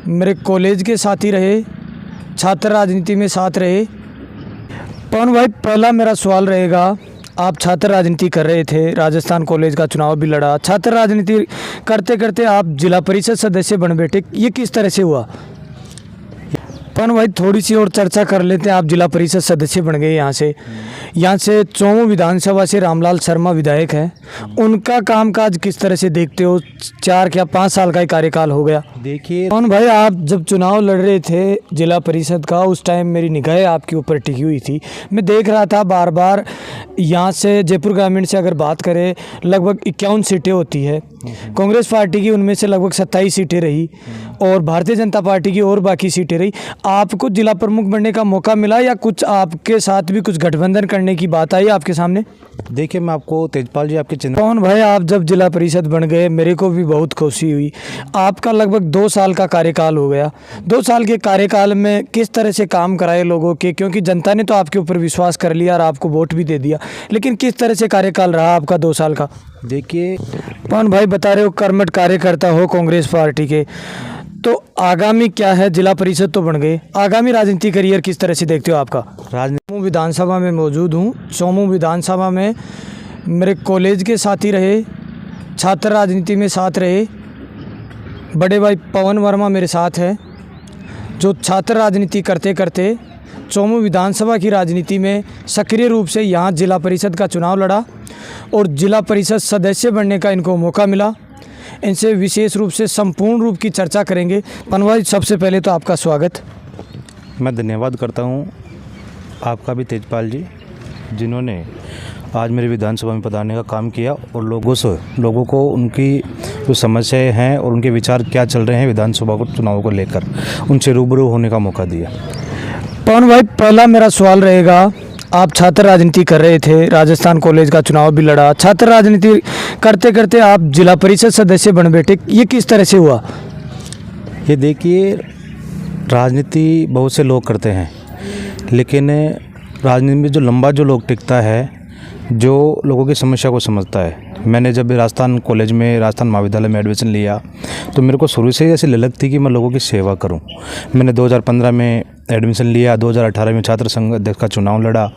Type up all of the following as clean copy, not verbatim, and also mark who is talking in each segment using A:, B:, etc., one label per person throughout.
A: मेरे कॉलेज के साथी रहे, छात्र राजनीति में साथ रहे। पवन भाई, पहला मेरा सवाल रहेगा, आप छात्र राजनीति कर रहे थे, राजस्थान कॉलेज का चुनाव भी लड़ा, छात्र राजनीति करते करते आप जिला परिषद सदस्य बन बैठे, ये किस तरह से हुआ? पवन भाई, थोड़ी सी और चर्चा कर लेते हैं। आप जिला परिषद सदस्य बन गए यहाँ से चौमू विधानसभा से रामलाल शर्मा विधायक हैं, उनका कामकाज किस तरह से देखते हो? 4 या 5 साल का ही कार्यकाल हो गया।
B: देखिए
A: पवन भाई, आप जब चुनाव लड़ रहे थे जिला परिषद का, उस टाइम मेरी निगाहें आपके ऊपर टिकी हुई थी। मैं देख रहा था बार बार, यहाँ से जयपुर ग्रामीण से अगर बात करें, लगभग 51 सीटें होती है, कांग्रेस पार्टी की उनमें से लगभग 27 सीटें रही और भारतीय जनता पार्टी की और बाकी सीटें रही। आपको जिला प्रमुख बनने का मौका मिला या कुछ आपके साथ भी कुछ गठबंधन करने की बात आई आपके सामने?
B: देखिए, मैं आपको तेजपाल जी आपके चिंता।
A: पवन भाई, आप जब जिला परिषद बन गए, मेरे को भी बहुत खुशी हुई। आपका लगभग 2 साल का कार्यकाल हो गया। 2 साल के कार्यकाल में किस तरह से काम कराए लोगों के, क्योंकि जनता ने तो आपके ऊपर विश्वास कर लिया और आपको वोट भी दे दिया, लेकिन किस तरह से कार्यकाल रहा आपका 2 साल का?
B: देखिए
A: पवन भाई, बता रहे हो कर्मठ कार्यकर्ता हो कांग्रेस पार्टी के, तो आगामी क्या है? जिला परिषद तो बन गए, आगामी राजनीति करियर किस तरह से देखते हो आपका? चौमू विधानसभा में मौजूद हूँ। चौमू विधानसभा में मेरे कॉलेज के साथी रहे, छात्र राजनीति में साथ रहे, बड़े भाई पवन वर्मा मेरे साथ है, जो छात्र राजनीति करते करते चौमू विधानसभा की राजनीति में सक्रिय रूप से यहाँ जिला परिषद का चुनाव लड़ा और जिला परिषद सदस्य बनने का इनको मौका मिला। इनसे विशेष रूप से संपूर्ण रूप की चर्चा करेंगे। पवन भाई, सबसे पहले तो आपका स्वागत।
B: मैं धन्यवाद करता हूँ आपका भी तेजपाल जी, जिन्होंने आज मेरे विधानसभा में पधारने का काम किया और लोगों को उनकी जो समस्याएं हैं और उनके विचार क्या चल रहे हैं विधानसभा को चुनाव को लेकर, उनसे रूबरू होने का मौका दिया।
A: पवन भाई, पहला मेरा सवाल रहेगा, आप छात्र राजनीति कर रहे थे, राजस्थान कॉलेज का चुनाव भी लड़ा, छात्र राजनीति करते करते आप जिला परिषद सदस्य बन बैठे, ये किस तरह से हुआ?
B: ये देखिए, राजनीति बहुत से लोग करते हैं, लेकिन राजनीति में जो लोग टिकता है, जो लोगों की समस्या को समझता है। मैंने जब राजस्थान कॉलेज में, राजस्थान महाविद्यालय में एडमिशन लिया, तो मेरे को शुरू से ही ऐसी ललक थी कि मैं लोगों की सेवा करूं। मैंने 2015 में एडमिशन लिया, 2018 में छात्र संघ अध्यक्ष का चुनाव लड़ा,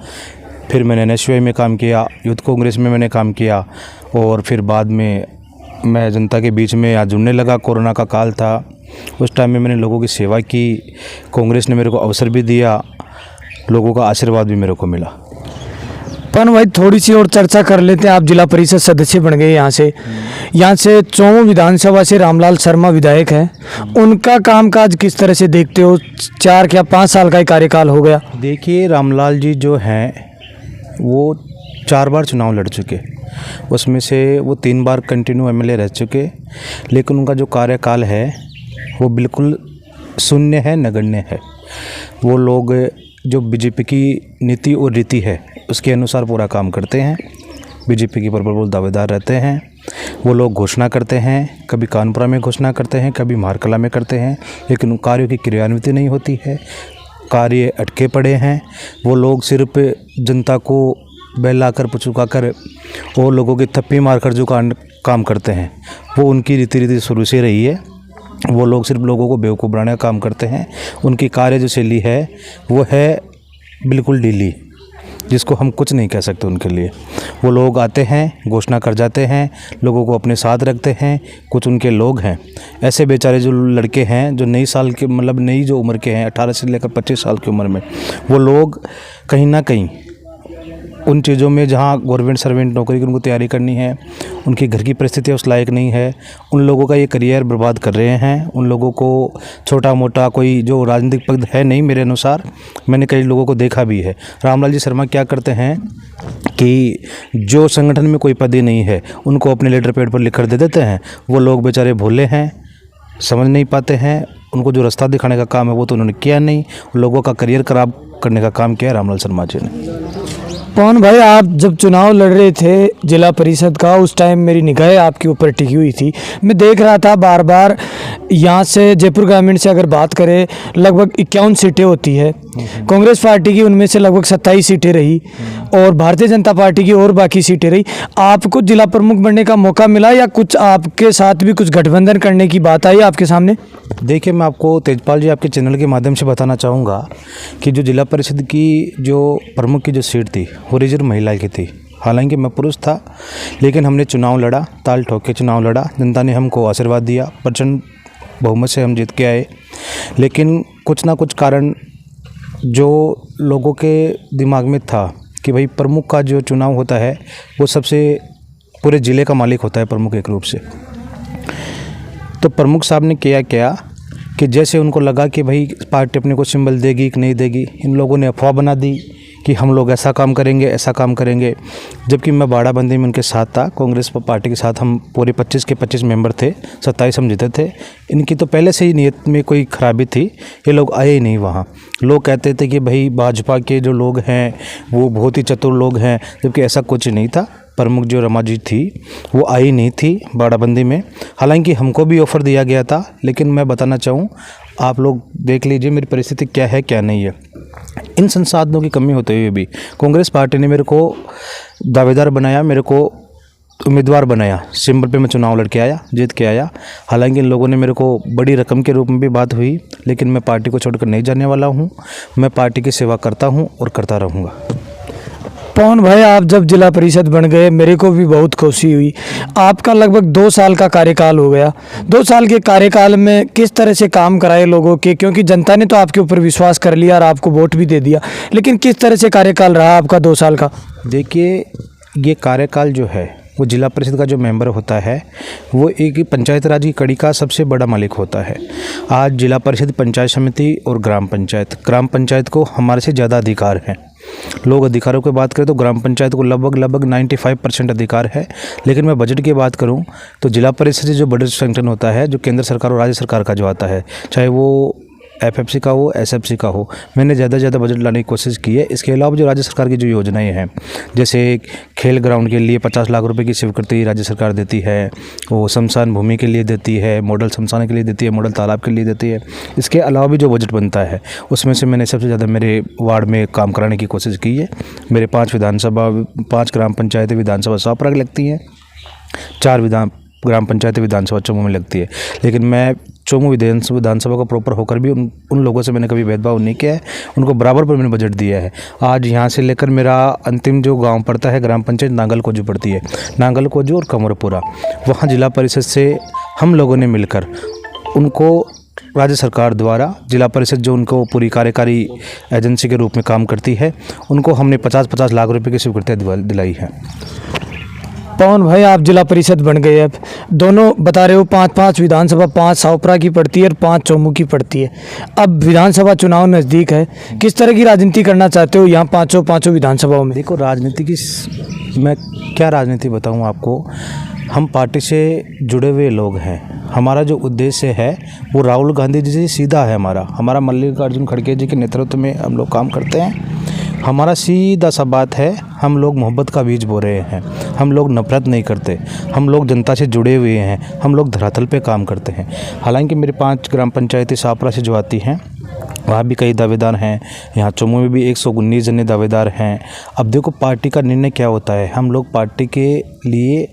B: फिर मैंने NSUI में काम किया, यूथ कांग्रेस में मैंने काम किया और फिर बाद में मैं जनता के बीच में आज जुड़ने लगा। कोरोना का काल था, उस टाइम में मैंने लोगों की सेवा की, कांग्रेस ने मेरे को अवसर भी दिया, लोगों का आशीर्वाद भी मेरे को मिला।
A: पवन भाई, थोड़ी सी और चर्चा कर लेते हैं। आप जिला परिषद सदस्य बन गए यहाँ से चौमू विधानसभा से रामलाल शर्मा विधायक हैं, उनका कामकाज किस तरह से देखते हो? 4 या 5 साल का ही कार्यकाल हो गया।
B: देखिए, रामलाल जी जो हैं वो 4 बार चुनाव लड़ चुके, उसमें से वो 3 बार कंटिन्यू MLA रह चुके, लेकिन उनका जो कार्यकाल है वो बिल्कुल शून्य है, नगण्य है। वो लोग जो बीजेपी की नीति और रीति है उसके अनुसार पूरा काम करते हैं, बीजेपी के प्रबल दावेदार रहते हैं। वो लोग घोषणा करते हैं, कभी कानपुरा में घोषणा करते हैं, कभी मारकला में करते हैं, लेकिन उन कार्यों की क्रियान्विति नहीं होती है, कार्य अटके पड़े हैं। वो लोग सिर्फ जनता को बहलाकर पुचुकाकर और लोगों की थप्पी मारकर जो काम करते हैं, वो उनकी रीति शुरू से रही है। वो लोग सिर्फ लोगों को बेवकूफ़ बनाने का काम करते हैं। उनकी कार्य जो शैली है वो है बिल्कुल ढीली, जिसको हम कुछ नहीं कह सकते उनके लिए। वो लोग आते हैं, घोषणा कर जाते हैं, लोगों को अपने साथ रखते हैं। कुछ उनके लोग हैं ऐसे बेचारे जो लड़के हैं, जो नई साल के मतलब नई जो उम्र के हैं, 18 से लेकर 25 साल की उम्र में, वो लोग कहीं ना कहीं उन चीज़ों में जहाँ गवर्नमेंट सर्वेंट नौकरी की उनको तैयारी करनी है, उनकी घर की परिस्थितियाँ उस लायक नहीं है, उन लोगों का ये करियर बर्बाद कर रहे हैं। उन लोगों को छोटा मोटा कोई जो राजनीतिक पद है नहीं, मेरे अनुसार मैंने कई लोगों को देखा भी है। रामलाल जी शर्मा क्या करते हैं कि जो संगठन में कोई पद ही नहीं है उनको अपने लेटर पैड पर लिख कर दे देते हैं। वो लोग बेचारे भोले हैं, समझ नहीं पाते हैं, उनको जो रास्ता दिखाने का काम है वो तो उन्होंने किया नहीं, लोगों का करियर खराब करने का काम किया है रामलाल शर्मा जी ने।
A: पवन भाई, आप जब चुनाव लड़ रहे थे जिला परिषद का, उस टाइम मेरी निगाहें आपके ऊपर टिकी हुई थी। मैं देख रहा था बार बार यहाँ से जयपुर ग्रामीण से अगर बात करें, लगभग 51 सीटें होती है। कांग्रेस पार्टी की उनमें से लगभग 27 सीटें रही और भारतीय जनता पार्टी की और बाकी सीटें रही। आपको जिला प्रमुख बनने का मौका मिला या कुछ आपके साथ भी कुछ गठबंधन करने की बात आई आपके सामने?
B: देखिए, मैं आपको तेजपाल जी आपके चैनल के माध्यम से बताना चाहूँगा कि जो जिला परिषद की जो प्रमुख की जो सीट थी वो रिजर्व महिला की थी। हालांकि मैं पुरुष था, लेकिन हमने चुनाव लड़ा, ताल ठोक के चुनाव लड़ा। जनता ने हमको आशीर्वाद दिया, प्रचंड बहुमत से हम जीत के आए। लेकिन कुछ ना कुछ कारण जो लोगों के दिमाग में था कि भाई प्रमुख का जो चुनाव होता है वो सबसे पूरे ज़िले का मालिक होता है प्रमुख एक रूप से। तो प्रमुख साहब ने किया क्या कि जैसे उनको लगा कि भाई पार्टी अपने को सिंबल देगी कि नहीं देगी, इन लोगों ने अफवाह बना दी कि हम लोग ऐसा काम करेंगे, ऐसा काम करेंगे। जबकि मैं बाड़ाबंदी में उनके साथ था, कांग्रेस पार्टी के साथ हम पूरे 25 के 25 मेंबर थे, 27 हम जीते थे। इनकी तो पहले से ही नीयत में कोई खराबी थी, ये लोग आए ही नहीं वहाँ। लोग कहते थे कि भाई भाजपा के जो लोग हैं वो बहुत ही चतुर लोग हैं, जबकि ऐसा कुछ नहीं था। प्रमुख जो रमा जी थी वो आई नहीं थी बाड़ाबंदी में। हालांकि हमको भी ऑफ़र दिया गया था, लेकिन मैं बताना चाहूँ, आप लोग देख लीजिए मेरी परिस्थिति क्या है क्या नहीं है। इन संसाधनों की कमी होते हुए भी कांग्रेस पार्टी ने मेरे को दावेदार बनाया, मेरे को उम्मीदवार बनाया। सिंबल पे मैं चुनाव लड़के आया, जीत के आया। हालांकि इन लोगों ने मेरे को बड़ी रकम के रूप में भी बात हुई, लेकिन मैं पार्टी को छोड़कर नहीं जाने वाला हूँ। मैं पार्टी की सेवा करता हूँ और करता रहूँगा।
A: पवन भाई, आप जब जिला परिषद बन गए, मेरे को भी बहुत खुशी हुई। आपका लगभग 2 साल का कार्यकाल हो गया। 2 साल के कार्यकाल में किस तरह से काम कराए लोगों के, क्योंकि जनता ने तो आपके ऊपर विश्वास कर लिया और आपको वोट भी दे दिया, लेकिन किस तरह से कार्यकाल रहा आपका 2 साल का?
B: देखिए, ये कार्यकाल जो है वो जिला परिषद का जो मेंबर होता है वो एक पंचायत राज की कड़ी का सबसे बड़ा मालिक होता है। आज जिला परिषद, पंचायत समिति और ग्राम पंचायत को हमारे से ज़्यादा अधिकार हैं। लोग अधिकारों की बात करें तो ग्राम पंचायत को लगभग 95% अधिकार है। लेकिन मैं बजट की बात करूं तो जिला परिषद से जो बजट संगठन होता है, जो केंद्र सरकार और राज्य सरकार का जो आता है, चाहे वो एफएफसी का हो, एसएफसी का हो, मैंने ज़्यादा से ज़्यादा बजट लाने की कोशिश की है। इसके अलावा जो राज्य सरकार की जो योजनाएं हैं, जैसे खेल ग्राउंड के लिए 50 लाख रुपए की स्वीकृति राज्य सरकार देती है, वो शमशान भूमि के लिए देती है, मॉडल शमशान के लिए देती है, मॉडल तालाब के लिए देती है। इसके अलावा भी जो बजट बनता है उसमें से मैंने सबसे ज़्यादा मेरे वार्ड में काम कराने की कोशिश की है। मेरे 5 ग्राम पंचायतें विधानसभा शाहपुरा की लगती हैं, 4 ग्राम पंचायत विधानसभा चौमू में लगती है। लेकिन मैं चौमू विधानसभा का प्रॉपर होकर भी उन लोगों से मैंने कभी भेदभाव नहीं किया है, उनको बराबर पर मैंने बजट दिया है। आज यहाँ से लेकर मेरा अंतिम जो गांव पड़ता है, ग्राम पंचायत नांगल कोजू पड़ती है, नांगल कोजू और कमरपुरा, वहाँ जिला परिषद से हम लोगों ने मिलकर उनको राज्य सरकार द्वारा जिला परिषद जो उनको पूरी कार्यकारी एजेंसी के रूप में काम करती है, उनको हमने 50-50 लाख रुपये की स्वीकृतियाँ दिलाई है।
A: पवन भाई, आप जिला परिषद बन गए, अब दोनों बता रहे हो 5-5 विधानसभा, 5 शाहपुरा की पड़ती है और 5 चौमू की पड़ती है। अब विधानसभा चुनाव नज़दीक है, किस तरह की राजनीति करना चाहते हो यहाँ पाँचों विधानसभाओं में?
B: देखो, राजनीति की मैं क्या राजनीति बताऊँ आपको। हम पार्टी से जुड़े हुए लोग हैं। हमारा जो उद्देश्य है वो राहुल गांधी जी से सीधा है। हमारा मल्लिकार्जुन खड़गे जी के नेतृत्व में हम लोग काम करते हैं। हमारा सीधा सा बात है, हम लोग मोहब्बत का बीज बो रहे हैं। हम लोग नफरत नहीं करते, हम लोग जनता से जुड़े हुए हैं, हम लोग धरातल पे काम करते हैं। हालांकि मेरी 5 ग्राम पंचायतें शाहपुरा से जो आती हैं, वहाँ भी कई दावेदार हैं। यहाँ चौमू में भी 119 जने दावेदार हैं। अब देखो, पार्टी का निर्णय क्या होता है। हम लोग पार्टी के लिए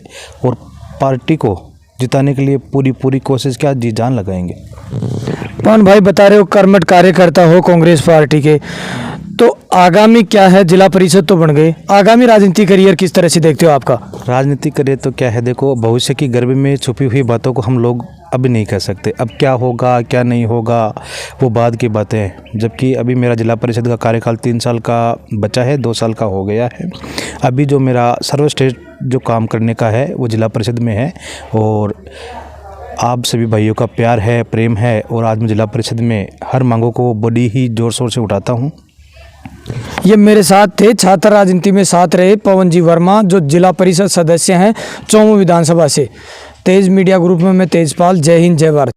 B: और पार्टी को जिताने के लिए पूरी कोशिश क्या जी जान लगाएंगे।
A: पवन भाई, बता रहे हो कर्मठ कार्यकर्ता हो कांग्रेस पार्टी के, तो आगामी क्या है? जिला परिषद तो बन गए, आगामी राजनीतिक करियर किस तरह से देखते हो आपका?
B: राजनीतिक करियर तो क्या है, देखो, भविष्य की गर्भ में छुपी हुई बातों को हम लोग अभी नहीं कह सकते। अब क्या होगा क्या नहीं होगा वो बाद की बातें हैं। जबकि अभी मेरा जिला परिषद का कार्यकाल 3 साल का बचा है, 2 साल का हो गया है। अभी जो मेरा सर्वश्रेष्ठ जो काम करने का है वो जिला परिषद में है, और आप सभी भाइयों का प्यार है, प्रेम है, और आज मैं जिला परिषद में हर मांगों को बड़ी ही ज़ोर शोर से उठाता हूँ।
A: ये मेरे साथ थे, छात्र राजनीति में साथ रहे पवन जी वर्मा, जो जिला परिषद सदस्य हैं चौमू विधानसभा से। तेज मीडिया ग्रुप में मैं तेजपाल। जय हिंद, जय भारत।